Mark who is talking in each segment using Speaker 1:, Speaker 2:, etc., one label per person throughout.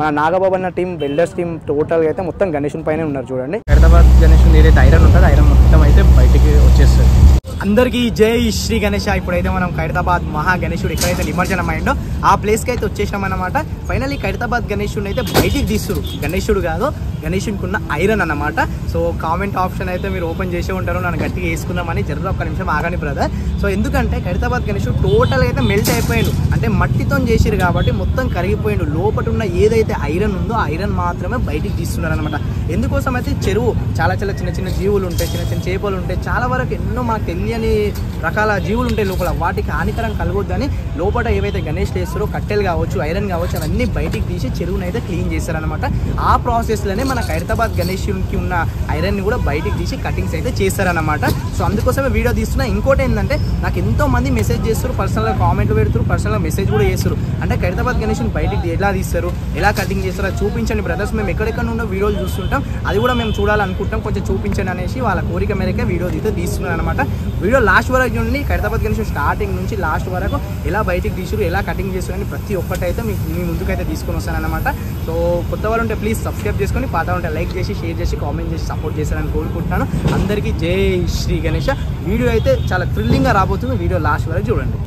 Speaker 1: మన నాగబాబు అన్న team, welders team టోటల్గా అయితే మొత్తం గణేషుని పైన ఉన్నారు చూడండి. హైదరాబాద్ గణేషుని ఏదైతే ఐరన్ ఉంటుందో ఐరన్ మొత్తం అయితే బయటికి వచ్చేస్తుంది. అందరికీ జై శ్రీ గణేష. ఇప్పుడైతే మనం ఖైరతాబాద్ మహా గణేశుడు ఎక్కడైతే నిమజ్జనం అయిందో ఆ ప్లేస్కి అయితే వచ్చేసినాం అన్నమాట. ఫైనల్లీ ఖైరతాబాద్ గణేశుడిని అయితే బయటికి తీస్తున్నారు. గణేశుడు కాదు, గణేశునికి ఉన్న ఐరన్ అన్నమాట. సో కామెంట్ ఆప్షన్ అయితే మీరు ఓపెన్ చేసే ఉంటారు, నన్ను గట్టిగా వేసుకుందామని. జర్ర ఒక్క నిమిషం ఆగని బ్రదర్. సో ఎందుకంటే ఖైరతాబాద్ గణేశుడు టోటల్గా అయితే మెల్ట్ అయిపోయాడు. అంటే మట్టితో చేసిరు కాబట్టి మొత్తం కరిగిపోయాడు. లోపల ఉన్న ఏదైతే ఐరన్ ఉందో ఆ ఐరన్ మాత్రమే బయటికి తీస్తున్నారు అనమాట. ఎందుకోసం అయితే చెరువు చాలా చాలా చిన్న చిన్న జీవులు ఉంటాయి, చిన్న చిన్న చేపలు ఉంటాయి, చాలా వరకు ఎన్నో మనకు తెలియని రకాల జీవులు ఉంటాయి లోపల. వాటికి హానికరం కలగొద్దని లోపల ఏవైతే గణేష్ చేస్తారో కట్టెలు కావచ్చు, ఐరన్ కావచ్చు, అవన్నీ బయటికి తీసి చెరువుని అయితే క్లీన్ చేస్తారనమాట. ఆ ప్రాసెస్లోనే మన ఖైరతాబాద్ గణేశునికి ఉన్న ఐరన్ని కూడా బయటికి తీసి కటింగ్స్ అయితే చేస్తారనమాట. సో అందుకోసమే వీడియో తీస్తున్నా. ఇంకోటి ఏంటంటే నాకు ఎంతో మంది మెసేజ్ చేస్తారు, పర్సనల్గా కామెంట్లు పెడతారు, పర్సనల్గా మెసేజ్ కూడా చేస్తారు. అంటే ఖైరతాబాద్ గణేశుని బయటికి ఎలా తీస్తారు, ఎలా కటింగ్ చేస్తారో చూపించండి బ్రదర్స్. మేము ఎక్కడెక్కడ నుండో వీడియోలు చూస్తుంటాం, అది కూడా మేము చూడాలనుకుంటాం, కొంచెం చూపించండి అనేసి వాళ్ళ కోరిక మేరకే వీడియో అయితే తీస్తున్నాను అనమాట. వీడియో లాస్ట్ వరకు చూడండి. ఖైరతాబాద్ గణేశుని స్టార్టింగ్ నుంచి లాస్ట్ వరకు ఎలా బయటికి తీసారు, ఎలా కటింగ్ చేస్తారని ప్రతి ఒక్కటైతే మీ ముందుకైతే తీసుకొని వస్తానన్నమాట. సో కొత్త వాళ్ళు ఉంటే ప్లీజ్ సబ్స్క్రైబ్ చేసుకొని, పాత ఉంటే లైక్ చేసి, షేర్ చేసి, కామెంట్ చేసి సపోర్ట్ చేస్తారని కోరుకుంటున్నాను. అందరికీ జై శ్రీ గణేష. వీడియో అయితే చాలా థ్రిల్లింగ్గా రాబోతుంది. వీడియో లాస్ట్ వరకు చూడండి.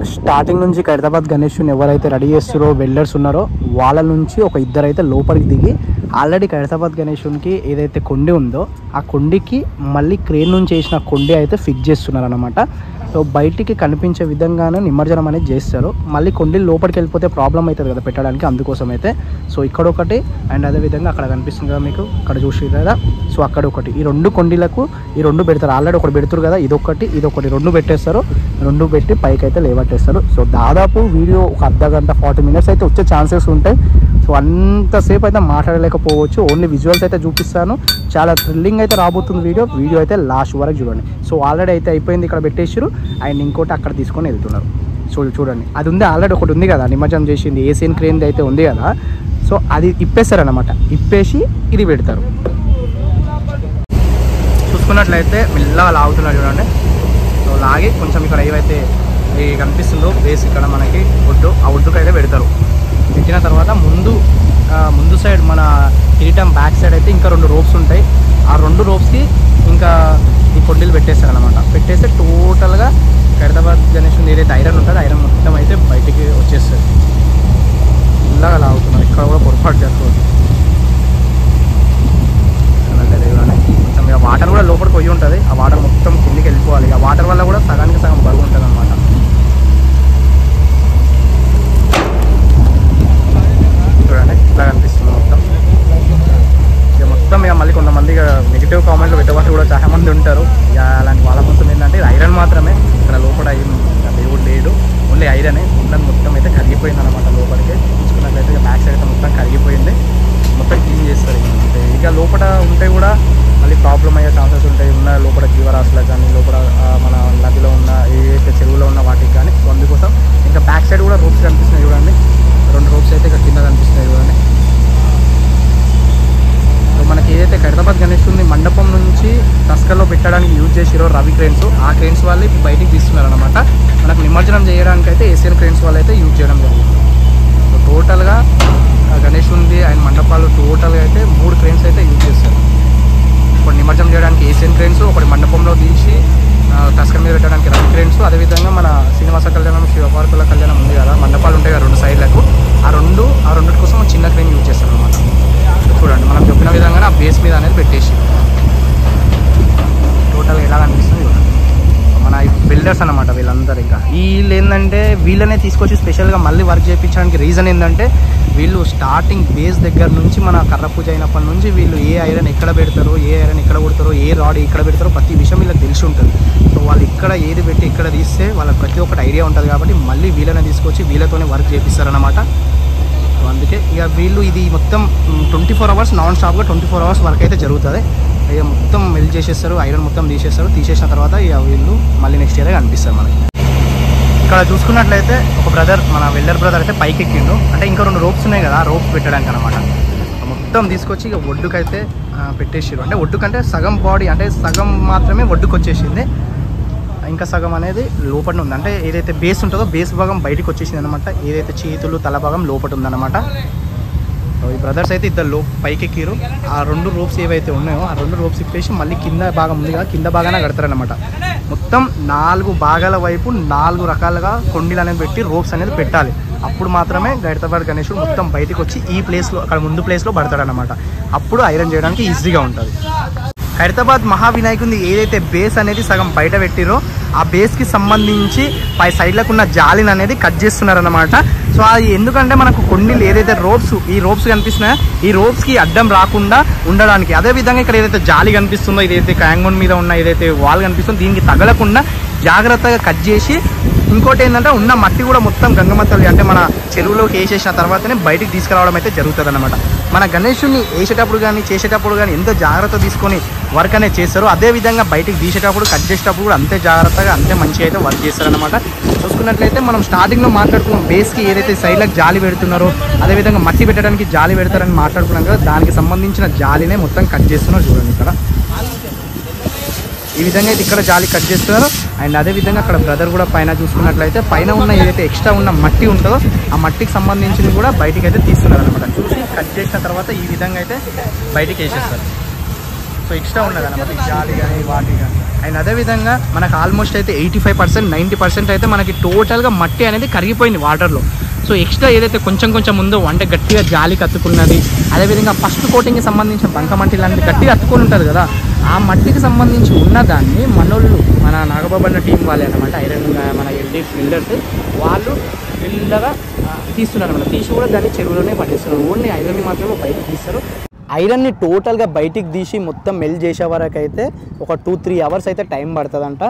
Speaker 1: స్టార్టింగ్ నుంచి ఖైరతాబాద్ గణేశుని ఎవరైతే రెడీ చేస్తారో వెల్డర్స్ ఉన్నారో వాళ్ళ నుంచి ఒక ఇద్దరైతే లోపలికి దిగి ఆల్రెడీ ఖైరతాబాద్ గణేశునికి ఏదైతే కొండి ఉందో ఆ కొండికి మళ్ళీ క్రేన్ నుంచి వేసిన కొండి అయితే ఫిక్స్ చేస్తున్నారు అన్నమాట. సో బయటికి కనిపించే విధంగానే నిమజ్జనం అనేది చేస్తారు. మళ్ళీ కొండలు లోపలికి వెళ్ళిపోతే ప్రాబ్లం అవుతుంది కదా పెట్టడానికి, అందుకోసం అయితే. సో ఇక్కడ ఒకటి అండ్ అదేవిధంగా అక్కడ కనిపిస్తుంది కదా మీకు, అక్కడ చూసి కదా. సో అక్కడ ఒకటి, ఈ రెండు కొండలకు ఈ రెండు పెడతారు. ఆల్రెడీ ఒకటి పెడతారు కదా, ఇదొకటి ఇదొకటి, రెండు పెట్టేస్తారు. రెండు పెట్టి పైకి అయితే లేవట్టేస్తారు. సో దాదాపు వీడియో ఒక అర్ధ గంట 40 మినిట్స్ అయితే వచ్చే ఛాన్సెస్ ఉంటాయి. సో అంతసేపు అయితే మాట్లాడలేకపోవచ్చు, ఓన్లీ విజువల్స్ అయితే చూపిస్తాను. చాలా థ్రిల్లింగ్ అయితే రాబోతుంది వీడియో అయితే లాస్ట్ వరకు చూడండి. సో ఆల్రెడీ అయితే అయిపోయింది, ఇక్కడ పెట్టేసారు అండ్ ఇంకోటి అక్కడ తీసుకొని వెళ్తున్నారు. సో చూడండి, అది ఉంది ఆల్రెడీ ఒకటి ఉంది కదా నిమజ్జనం చేసింది, ఏసియన్ క్రేన్ అయితే ఉంది కదా. సో అది ఇప్పేస్తారనమాట, ఇప్పేసి ఇది పెడతారు. చూసుకున్నట్లయితే మెల్లగా లాగుతున్నారు చూడండి. సో లాగి కొంచెం ఇక్కడ ఏవైతే కనిపిస్తుందో బేస్ ఇక్కడ మనకి ఒడ్డు, ఆ ఒడ్డుకు అయితే పెడతారు. పెట్టిన తర్వాత ముందు సైడ్ మన కిరీటం బ్యాక్ సైడ్ అయితే ఇంకా 2 రోప్స్ ఉంటాయి. ఆ 2 రోప్స్కి ఇంకా ఈ కొండలు పెట్టేస్తారు అనమాట. పెట్టేస్తే టోటల్గా ఖైరతాబాద్ గణేశుని ఏదైతే ఐరన్ ఉంటుందో ఐరన్ మొత్తం అయితే బయటికి వచ్చేస్తుంది. ఇలాగా లాగుతున్నారు, ఇక్కడ కూడా పొరపాటు జరుగుతుంది. కొంచెం ఇక వాటర్ కూడా లోపలికి పోయి ఉంటుంది, ఆ వాటర్ మొత్తం కిందికి వెళ్ళిపోవాలి. ఆ వాటర్ వల్ల కూడా సగానికి సగం బరువు ఉంటుంది అనమాట. చూడండి ఇట్లా కనిపిస్తుంది మొత్తం. ఇక మొత్తం ఇక మళ్ళీ కొంతమంది నెగిటివ్ కామెంట్లు పెట్టేవాళ్ళు కూడా చాలా మంది ఉంటారు. ఇక అలాంటి వాళ్ళ కోసం ఏంటంటే ఇది ఐరన్ మాత్రమే, ఇక్కడ లోపల దేవుడు లేడు, ఓన్లీ ఐరనే. ఉన్నది మొత్తం అయితే కరిగిపోయింది అనమాట లోపలికి. చూసుకున్నట్లయితే బ్యాక్ సైడ్ అయితే మొత్తం కరిగిపోయింది. ఒకటి క్లీన్ చేస్తారు. ఇక లోపల ఉంటే కూడా మళ్ళీ ప్రాబ్లం అయ్యే ఛాన్సెస్ ఉంటాయి. ఉన్న లోపల జీవరాశులకు కానీ లోపల మన నదిలో ఉన్న ఏదైతే చెరువులో ఉన్న వాటికి కానీ. సో అందుకోసం ఇంకా బ్యాక్ సైడ్ కూడా రోప్స్ కనిపిస్తున్నాయి చూడండి. 2 రోప్స్ అయితే ఇక్కడ కింద కనిపిస్తున్నాయి చూడండి. సో మనకి ఏదైతే ఖైరతాబాద్ గణేశుని మండపం నుంచి టస్కర్లో పెట్టడానికి యూజ్ చేసిరో రవి క్రేన్స్, ఆ క్రేన్స్ వాళ్ళు ఇప్పుడు బయటికి తీస్తున్నారనమాట. మనకు నిమజ్జనం చేయడానికి అయితే ఏషియన్ క్రేన్స్ వాళ్ళు అయితే యూజ్ చేయడం జరుగుతుంది. సో టోటల్గా గణేశునిది ఆయన మండపాలు టోటల్గా అయితే 3 క్రేన్స్ అయితే యూజ్ చేస్తారు. ఒకటి నిమజ్జనం చేయడానికి ఏషియన్ క్రేన్స్, ఒకటి మండపంలో తీసి టస్కర్ మీద పెట్టడానికి రవి క్రేన్స్, అదేవిధంగా మన శ్రీనివాస కళ్యాణం శివపార్కుల కళ్యాణం ఉంది కదా, మండపాలు ఉంటాయి కదా 2 సైడ్లకు, ఆ రెండింటి కోసం చిన్న క్రేన్ యూజ్ చేస్తారు అనమాట. చూడండి మనం చెప్పిన విధంగానే ఆ బేస్ మీద అనేది పెట్టేసి టోటల్గా ఎలా అనిపిస్తుంది చూడండి. మన బిల్డర్స్ అనమాట వీళ్ళందరూ. ఇంకా వీళ్ళు ఏంటంటే వీళ్ళనే తీసుకొచ్చి స్పెషల్గా మళ్ళీ వర్క్ చేయించడానికి రీజన్ ఏంటంటే వీళ్ళు స్టార్టింగ్ బేస్ దగ్గర నుంచి మన కర్ర పూజ అయినప్పటి నుంచి వీళ్ళు ఏ ఐరన్ ఎక్కడ పెడతారో, ఏ ఐరన్ ఎక్కడ కొడతారో, ఏ రాడ్ ఎక్కడ పెడతారో ప్రతి విషయం వీళ్ళకి తెలిసి ఉంటుంది. సో వాళ్ళు ఇక్కడ ఏది పెట్టి ఎక్కడ తీస్తే వాళ్ళకి ప్రతి ఒక్కటి ఐడియా ఉంటుంది కాబట్టి మళ్ళీ వీళ్ళనే తీసుకొచ్చి వీళ్ళతోనే వర్క్ చేపిస్తారనమాట. సో అందుకే ఇక వీళ్ళు ఇది మొత్తం 24 hours నాన్ స్టాప్గా 24 hours వరకు అయితే జరుగుతుంది. ఇక మొత్తం మెల్ట్ చేసేస్తారు, ఐరన్ మొత్తం తీసేసిన తర్వాత ఇక వీళ్ళు మళ్ళీ నెక్స్ట్ ఇయర్ కనిపిస్తారు మనకి. ఇక్కడ చూసుకున్నట్లయితే ఒక బ్రదర్, మన వెల్డర్ బ్రదర్ అయితే పైకి ఎక్కిండు. అంటే ఇంకా 2 రోప్స్ ఉన్నాయి కదా, రోప్స్ పెట్టడానికి అనమాట. మొత్తం తీసుకొచ్చి ఇక ఒడ్డుకైతే పెట్టేసారు. అంటే ఒడ్డుకంటే సగం బాడీ అంటే సగం మాత్రమే ఒడ్డుకు వచ్చేసింది, ఇంకా సగం అనేది లోపల ఉంది. అంటే ఏదైతే బేస్ ఉంటుందో బేస్ భాగం బయటకు వచ్చేసింది అనమాట. ఏదైతే చేతులు తల భాగం లోపల ఉందన్నమాట. ఈ బ్రదర్స్ అయితే ఇద్దరు పైకి ఎక్కిరు. ఆ 2 రోప్స్ ఏవైతే ఉన్నాయో ఆ 2 రోప్స్ ఇప్పేసి మళ్ళీ కింద భాగం ఉంది కదా, కింద భాగానే కడతారనమాట. మొత్తం 4 భాగాల వైపు 4 రకాలుగా కొండీలు అనేది పెట్టి రోప్స్ అనేది పెట్టాలి. అప్పుడు మాత్రమే ఖైరతాబాద్ గణేశుడు మొత్తం బయటకు వచ్చి ఈ ప్లేస్లో, అక్కడ ముందు ప్లేస్లో పడతాడనమాట. అప్పుడు ఐరన్ చేయడానికి ఈజీగా ఉంటుంది. ఖైరతాబాద్ మహావినాయకుని ఏదైతే బేస్ అనేది సగం బయట పెట్టిరో ఆ బేస్కి సంబంధించి పై సైడ్లకు ఉన్న జాలిని అనేది కట్ చేస్తున్నారనమాట. సో అది ఎందుకంటే మనకు కొండీలు ఏదైతే ఈ రోప్స్ కనిపిస్తున్నాయో ఈ రోప్స్కి అడ్డం రాకుండా ఉండడానికి. అదేవిధంగా ఇక్కడ ఏదైతే జాలి కనిపిస్తుందో, ఇదైతే క్యాంగోన్ మీద ఉన్న ఏదైతే వాల్ కనిపిస్తుందో దీనికి తగలకుండా జాగ్రత్తగా కట్ చేసి, ఇంకోటి ఏంటంటే ఉన్న మట్టి కూడా మొత్తం గంగమ్మ తల్లి అంటే మన చెరువులోకి వేసేసిన తర్వాతనే బయటికి తీసుకురావడం అయితే జరుగుతుంది అనమాట. మన గణేశుని వేసేటప్పుడు కానీ చేసేటప్పుడు కానీ ఎంతో జాగ్రత్త తీసుకొని వర్క్ అనేది చేస్తారు. అదేవిధంగా బయటికి తీసేటప్పుడు కట్ చేసేటప్పుడు కూడా అంతే జాగ్రత్తగా అంతే మంచిగా అయితే వర్క్ చేస్తారనమాట. చూసుకున్నట్లయితే మనం స్టార్టింగ్లో మాట్లాడుకున్నాం బేస్కి ఏదైతే సైడ్లకు జాలి పెడుతున్నారో, అదేవిధంగా మట్టి పెట్టడానికి జాలి పెడతారని మాట్లాడుకున్నాం కదా, దానికి సంబంధించిన జాలినే మొత్తం కట్ చేస్తున్నారు చూడండి. ఇక్కడ ఈ విధంగా అయితే ఇక్కడ జాలి కట్ చేస్తున్నారు. అండ్ అదేవిధంగా అక్కడ బ్రదర్ కూడా పైన చూసుకున్నట్లయితే పైన ఉన్న ఏదైతే ఎక్స్ట్రా ఉన్న మట్టి ఉంటుందో ఆ మట్టికి సంబంధించింది కూడా బయటికి అయితే తీస్తున్నారు అనమాట. చూసి కట్ చేసిన తర్వాత ఈ విధంగా అయితే బయటికి వేసేస్తారు. సో ఎక్స్ట్రా ఉన్నది అనమాట జాలి కానీ వాటి కానీ. అండ్ అదేవిధంగా మనకు ఆల్మోస్ట్ అయితే 85% 90% అయితే మనకి టోటల్గా మట్టి అనేది కరిగిపోయింది వాటర్లో. సో ఎక్స్ట్రా ఏదైతే కొంచెం ఉందో అంటే గట్టిగా జాలి కత్తుకున్నది, అదేవిధంగా ఫస్ట్ కోటింగ్కి సంబంధించిన బంకమట్టి లాంటిది గట్టిగా అత్తుకొని ఉంటుంది కదా, ఆ మట్టికి సంబంధించి ఉన్నదాన్ని మన నాగబాబన్న టీం వాళ్ళే అనమాట, ఐరన్ మన ఎల్డీ బిల్డర్స్ వాళ్ళు మెల్లగా తీస్తున్నారు అనమాట. తీసి కూడా దాన్ని చెరువులోనే పట్టేస్తున్నారు. ఓన్లీ ఐరన్ని మాత్రమే బయటకు తీస్తారు. ఐరన్ని టోటల్గా బయటికి తీసి మొత్తం మెల్ట్ చేసే వరకు అయితే ఒక 2-3 hours అయితే టైం పడుతుందంట.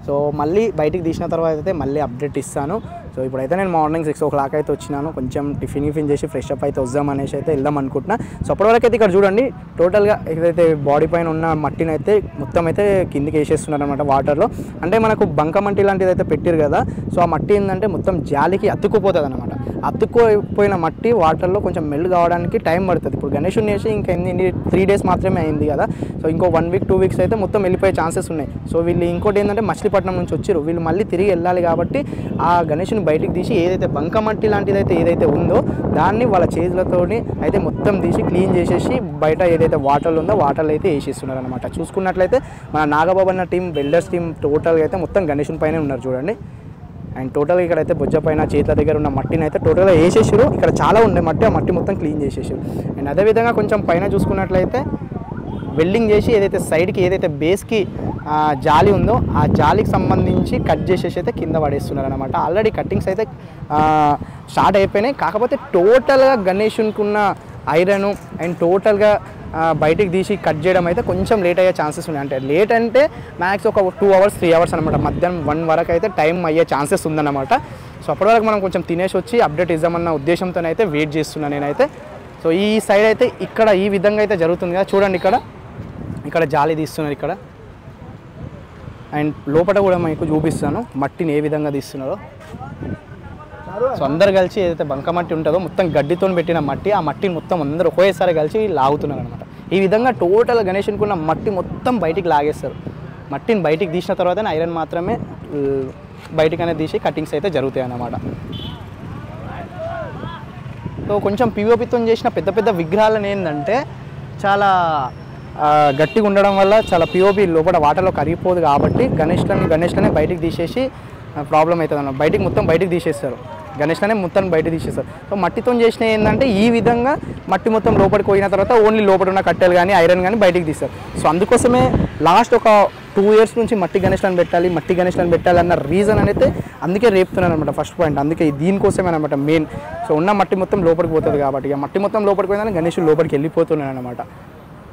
Speaker 1: సో మళ్ళీ బయటికి తీసిన తర్వాత అయితే మళ్ళీ అప్డేట్ ఇస్తాను. సో ఇప్పుడైతే నేను మార్నింగ్ 6 o'clock అయితే వచ్చినాను. కొంచెం టిఫిన్ చేసి ఫ్రెష్ అప్ అయితే వద్దాం అనేసి అయితే వెళ్దాం అనుకుంటున్నా. సో అప్పటివరకు అయితే ఇక్కడ చూడండి టోటల్గా ఏదైతే బాడీ పైన ఉన్న మట్టిని అయితే మొత్తం అయితే కిందికి వేసేస్తున్నారు అనమాట వాటర్లో. అంటే మనకు బంకమట్టి లాంటిది అయితే పెట్టారు కదా, సో ఆ మట్టి ఏంటంటే మొత్తం జాలికి అతుక్కుపోతుంది అనమాట. అతుక్కుపోయిన మట్టి వాటర్లో కొంచెం మెల్ట్ కావడానికి టైం పడుతుంది. ఇప్పుడు గణేశుని వేసి ఇంకా 3 days మాత్రమే అయింది కదా, సో ఇంకో 1 week 2 weeks అయితే మొత్తం వెళ్ళిపోయే ఛాన్సెస్ ఉన్నాయి. సో వీళ్ళు ఇంకోటి ఏంటంటే మచిలీపట్నం నుంచి వచ్చారు, వీళ్ళు మళ్ళీ తిరిగి వెళ్ళాలి కాబట్టి ఆ గణేశుని బయటికి తీసి ఏదైతే బంకమట్టి లాంటిది అయితే ఏదైతే ఉందో దాన్ని వాళ్ళ చేతులతోని అయితే మొత్తం తీసి క్లీన్ చేసేసి బయట ఏదైతే వాటర్లు ఉందో వాటర్లు అయితే వేసేస్తున్నారు అనమాట. చూసుకున్నట్లయితే మన నాగబాబన్న టీం బిల్డర్స్ టీం టోటల్గా అయితే మొత్తం గణేశుని పైనే ఉన్నారు చూడండి. అండ్ టోటల్గా ఇక్కడైతే బొజ్జ పైన చేతుల దగ్గర ఉన్న మట్టిని అయితే టోటల్గా వేసేసారు. ఇక్కడ చాలా ఉండే మట్టి, ఆ మట్టి మొత్తం క్లీన్ చేసేసారు. అండ్ అదేవిధంగా కొంచెం పైన చూసుకున్నట్లయితే వెల్డింగ్ చేసి ఏదైతే సైడ్కి ఏదైతే బేస్కి జాలి ఉందో ఆ జాలికి సంబంధించి కట్ చేసేసి అయితే కింద పడేస్తున్నారు అనమాట. ఆల్రెడీ కట్టింగ్స్ అయితే స్టార్ట్ అయిపోయినాయి. కాకపోతే టోటల్గా గణేశునికి ఉన్న ఐరన్ అండ్ టోటల్గా బయటికి తీసి కట్ చేయడం అయితే కొంచెం లేట్ అయ్యే ఛాన్సెస్ ఉన్నాయి. అంటే లేట్ అంటే మ్యాక్స్ ఒక 2 hours 3 hours అనమాట. మధ్యాహ్నం 1 వరకు అయితే టైం అయ్యే ఛాన్సెస్ ఉందన్నమాట. సో అప్పటి వరకు మనం కొంచెం తినేసి వచ్చి అప్డేట్ ఇద్దామన్న ఉద్దేశంతో అయితే వెయిట్ చేస్తున్నాను నేనైతే. సో ఈ సైడ్ అయితే ఇక్కడ ఈ విధంగా అయితే జరుగుతుంది కదా చూడండి, ఇక్కడ జాలి తీస్తున్నారు ఇక్కడ. అండ్ లోపల కూడా మీకు చూపిస్తాను మట్టిని ఏ విధంగా తీస్తున్నారో. సో అందరు కలిసి ఏదైతే బంకమట్టి ఉంటుందో మొత్తం గడ్డితో పెట్టిన మట్టి, ఆ మట్టిని మొత్తం అందరూ ఒకేసారి కలిసి లాగుతున్నారు అనమాట. ఈ విధంగా టోటల్ గణేషునికి ఉన్న మట్టి మొత్తం బయటికి లాగేస్తారు. మట్టిని బయటికి తీసిన తర్వాత ఐరన్ మాత్రమే బయటికి అనేది తీసి కటింగ్స్ అయితే జరుగుతాయి అన్నమాట. సో కొంచెం పిఓపితో చేసిన పెద్ద పెద్ద విగ్రహాలను ఏంటంటే చాలా గట్టిగా ఉండడం వల్ల చాలా పిఓపి లోపల వాటర్లో కరిగిపోదు కాబట్టి గణేష్లనే బయటికి తీసేసి ప్రాబ్లం అవుతుంది అన్న. మొత్తం బయటికి తీసేస్తారు, గణేష్లనే మొత్తం బయటకు తీసేస్తారు. సో మట్టితో చేసిన ఏంటంటే ఈ విధంగా మట్టి మొత్తం లోపలికి పోయిన తర్వాత ఓన్లీ లోపల ఉన్న కట్టెలు కానీ ఐరన్ కానీ బయటికి తీస్తారు. సో అందుకోసమే లాస్ట్ ఒక 2 years నుంచి మట్టి గణేష్లను పెట్టాలి అన్న రీజన్ అనేది అందుకే రేపుతున్నాను అనమాట. ఫస్ట్ పాయింట్ అందుకే దీనికోసమే అనమాట మెయిన్. సో ఉన్న మట్టి మొత్తం లోపలికి పోతుంది కాబట్టి ఇక మట్టి మొత్తం లోపలికి పోయిందని గణేషులు లోపలికి వెళ్ళిపోతున్నాను అనమాట.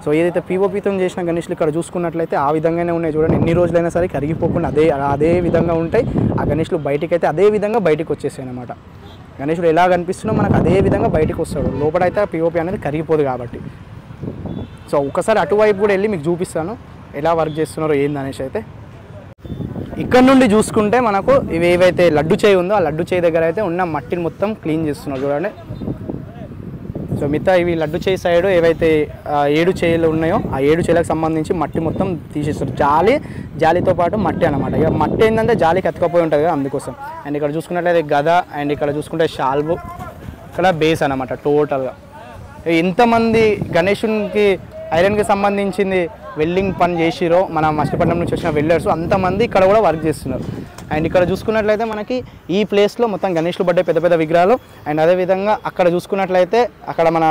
Speaker 1: సో ఏదైతే పిఓపితో చేసిన గణేషులు ఇక్కడ చూసుకున్నట్లయితే ఆ విధంగానే ఉన్నాయి చూడండి. ఎన్ని రోజులైనా సరే కరిగిపోకుండా అదే విధంగా ఉంటాయి. ఆ గణేషులు బయటికి అయితే అదే విధంగా బయటికి వచ్చేసాయి అనమాట. గణేషుడు ఎలా కనిపిస్తున్నా మనకు అదే విధంగా బయటికి వస్తాడు, లోపలైతే పిఓపి అనేది కరిగిపోదు కాబట్టి. సో ఒకసారి అటువైపు కూడా వెళ్ళి మీకు చూపిస్తాను ఎలా వర్క్ చేస్తున్నారో ఏందనేసి. అయితే ఇక్కడ నుండి చూసుకుంటే మనకు ఇవి ఏవైతే లడ్డు చేయి ఉందో ఆ లడ్డు చేయి దగ్గర అయితే ఉన్న మట్టిని మొత్తం క్లీన్ చేస్తున్నారు చూడండి. సో మిగతా ఇవి లడ్డు చేయి సైడ్ ఏవైతే 7 చేయిలు ఉన్నాయో ఆ 7 చేయిలకు సంబంధించి మట్టి మొత్తం తీసేస్తారు. జాలితో పాటు మట్టి అనమాట. ఇక మట్టి ఏంటంటే జాలికి ఎత్తుకపోయి ఉంటుంది కదా అందుకోసం. అండ్ ఇక్కడ చూసుకున్నట్లయితే గద, అండ్ ఇక్కడ చూసుకుంటే షాల్బు, ఇక్కడ బేస్ అనమాట. టోటల్గా ఎంతమంది గణేషునికి ఐరన్కి సంబంధించింది వెల్డింగ్ పని చేసిరో మన మచిలీపట్నం నుంచి వచ్చిన వెల్డర్స్ అంతమంది ఇక్కడ కూడా వర్క్ చేస్తున్నారు. అండ్ ఇక్కడ చూసుకున్నట్లయితే మనకి ఈ ప్లేస్లో మొత్తం గణేష్లు పడ్డే పెద్ద పెద్ద విగ్రహాలు. అండ్ అదేవిధంగా అక్కడ చూసుకున్నట్లయితే అక్కడ మన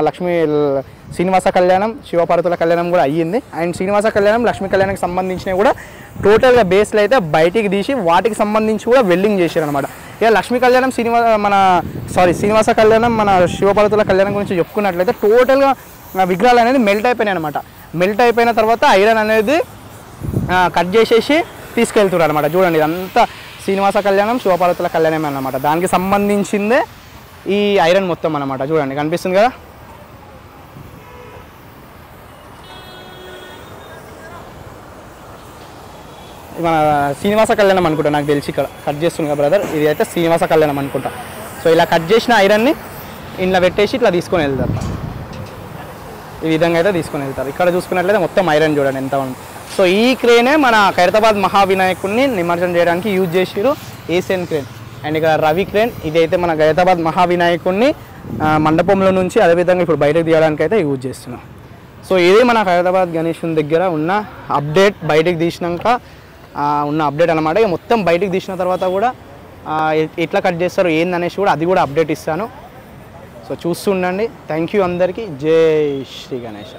Speaker 1: శ్రీనివాస కళ్యాణం, శివపార్వతుల కళ్యాణం కూడా అయ్యింది. అండ్ శ్రీనివాస కళ్యాణం, లక్ష్మీ కళ్యాణానికి సంబంధించినవి కూడా టోటల్గా బేస్లో అయితే బయటికి తీసి వాటికి సంబంధించి కూడా వెల్డింగ్ చేశారు అనమాట. ఇక లక్ష్మీ కళ్యాణం శ్రీనివాస కళ్యాణం మన శివపార్వతుల కళ్యాణం గురించి చెప్పుకున్నట్లయితే టోటల్గా విగ్రహాలు అనేది మెల్ట్ అయిపోయినాయి అనమాట. మెల్ట్ అయిపోయిన తర్వాత ఐరన్ అనేది కట్ చేసేసి తీసుకెళ్తున్నారు అనమాట. చూడండి ఇదంతా శ్రీనివాస కళ్యాణం, శివపార్వతుల కళ్యాణం అన్నమాట. దానికి సంబంధించిందే ఈ ఐరన్ మొత్తం అనమాట. చూడండి కనిపిస్తుంది కదా. మన శ్రీనివాస కళ్యాణం అనుకుంటా, నాకు తెలిసి ఇక్కడ కట్ చేస్తుంది కదా బ్రదర్, ఇది అయితే శ్రీనివాస కళ్యాణం అనుకుంటా. సో ఇలా కట్ చేసిన ఐరన్ని ఇంట్లో పెట్టేసి ఇట్లా తీసుకొని వెళ్తారు. ఈ విధంగా అయితే తీసుకొని వెళ్తారు. ఇక్కడ చూసుకున్నట్లయితే మొత్తం ఐరన్ చూడండి ఎంత ఉంది. సో ఈ క్రేనే మన ఖైరతాబాద్ మహావినాయకుడిని నిమజ్జనం చేయడానికి యూజ్ చేసిరు, ఏషియన్ క్రేన్. అండ్ ఇక్కడ రవి క్రేన్, ఇదైతే మన ఖైరతాబాద్ మహావినాయకుడిని మండపంలో నుంచి అదేవిధంగా ఇప్పుడు బయటకు తీయడానికి అయితే యూజ్ చేస్తున్నాం. సో ఇది మన ఖైరతాబాద్ గణేశుని దగ్గర ఉన్న అప్డేట్. బయటకు తీసినాక ఉన్న అప్డేట్ అనమాట. ఇక మొత్తం బయటకు తీసిన తర్వాత కూడా ఎట్లా కట్ చేస్తారు ఏందనేసి కూడా అది కూడా అప్డేట్ ఇస్తాను. సో చూస్తుండండి. థ్యాంక్ యూ అందరికీ. జై శ్రీ గణేశ.